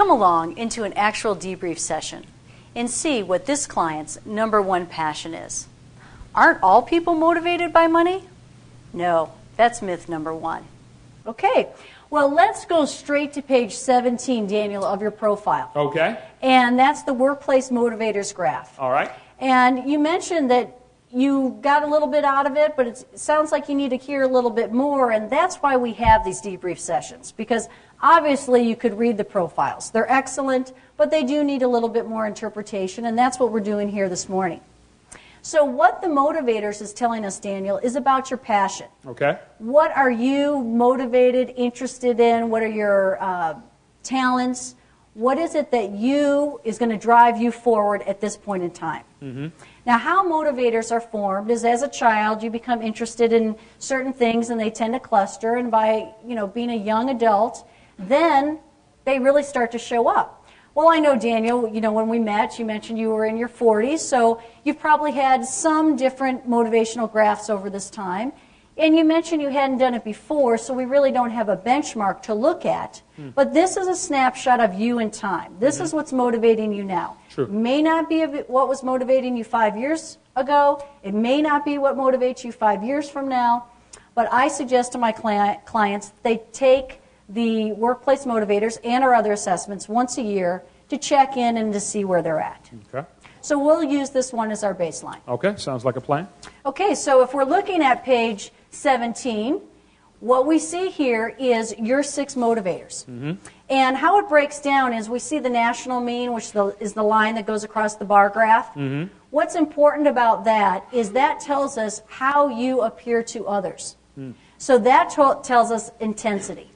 come along into an actual debrief session and see what this client's number one passion is. Aren't all people motivated by money? No, that's myth number one. Okay, well, let's go straight to page 17, Daniel, of your profile. Okay. And that's the Workplace Motivators Graph. All right. And you mentioned that you got a little bit out of it, but it sounds like you need to hear a little bit more, and that's why we have these debrief sessions, because obviously you could read the profiles. They're excellent, but they do need a little bit more interpretation, and that's what we're doing here this morning. So what the Motivators is telling us, Daniel, is about your passion. Okay. What are you motivated, interested in? What are your talents? What is it that is going to drive you forward at this point in time? Mm-hmm. Now, how motivators are formed is as a child, you become interested in certain things and they tend to cluster, and by being a young adult, then they really start to show up. Well, I know, Daniel, when we met, you mentioned you were in your 40s, so you've probably had some different motivational graphs over this time. And you mentioned you hadn't done it before, so we really don't have a benchmark to look at. But this is a snapshot of you in time. This is what's motivating you now. True. It may not be what was motivating you 5 years ago. It may not be what motivates you 5 years from now. But I suggest to my clients they take the Workplace Motivators and our other assessments once a year to check in and to see where they're at. Okay. So we'll use this one as our baseline. Okay, sounds like a plan. Okay, so if we're looking at page 17, what we see here is your 6 motivators. Mm-hmm. And how it breaks down is we see the national mean, which is the line that goes across the bar graph. Mm-hmm. What's important about that is that tells us how you appear to others. So that tells us intensity.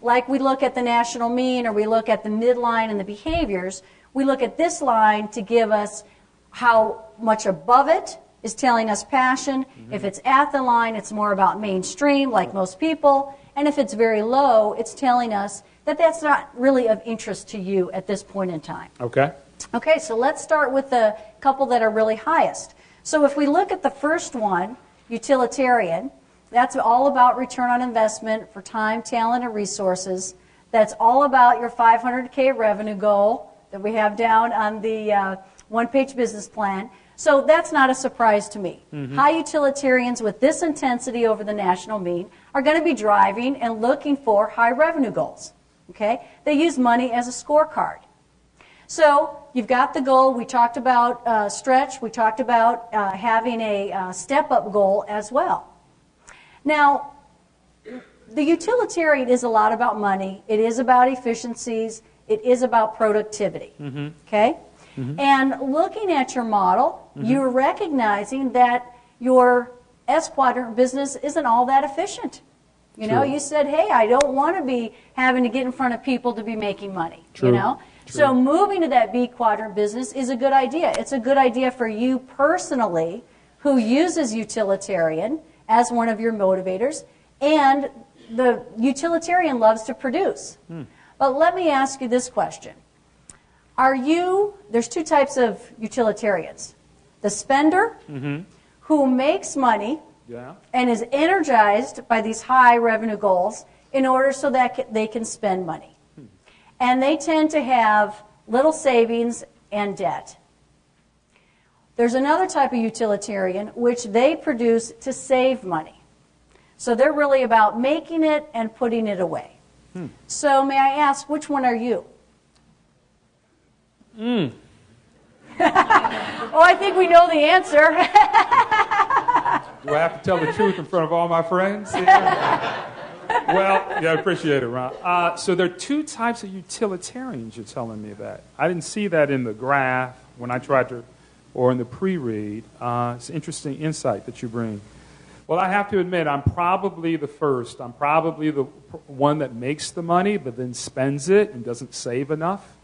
Like we look at the national mean or we look at the midline and the behaviors, we look at this line to give us how much above it is telling us passion. Mm-hmm. If it's at the line, it's more about mainstream, like most people. And if it's very low, it's telling us that that's not really of interest to you at this point in time. Okay. Okay, so let's start with the couple that are really highest. So if we look at the first one, utilitarian, that's all about return on investment for time, talent, and resources. That's all about your 500K revenue goal that we have down on the one-page business plan. So that's not a surprise to me. Mm-hmm. High utilitarians with this intensity over the national mean are going to be driving and looking for high revenue goals. Okay? They use money as a scorecard. So you've got the goal. We talked about stretch. We talked about having a step-up goal as well. Now, the utilitarian is a lot about money. It is about efficiencies. It is about productivity. Mm-hmm. Okay? Mm-hmm. And looking at your model, mm-hmm. you're recognizing that your S-quadrant business isn't all that efficient. You know, you said, hey, I don't want to be having to get in front of people to be making money. True. You know? True. So moving to that B-quadrant business is a good idea. It's a good idea for you personally who uses utilitarian as one of your motivators, and the utilitarian loves to produce. But let me ask you this question. There's 2 types of utilitarians. The spender, mm-hmm. who makes money and is energized by these high revenue goals in order so that they can spend money. And they tend to have little savings and debt. There's another type of utilitarian which they produce to save money. So they're really about making it and putting it away. So may I ask, which one are you? Oh, I think we know the answer. Do I have to tell the truth in front of all my friends? Yeah. Well, I appreciate it, Ron. So there are 2 types of utilitarians, you're telling me that. I didn't see that in the graph when I tried to, or in the pre-read. It's an interesting insight that you bring. Well, I have to admit, I'm probably the first. I'm probably the one that makes the money, but then spends it and doesn't save enough.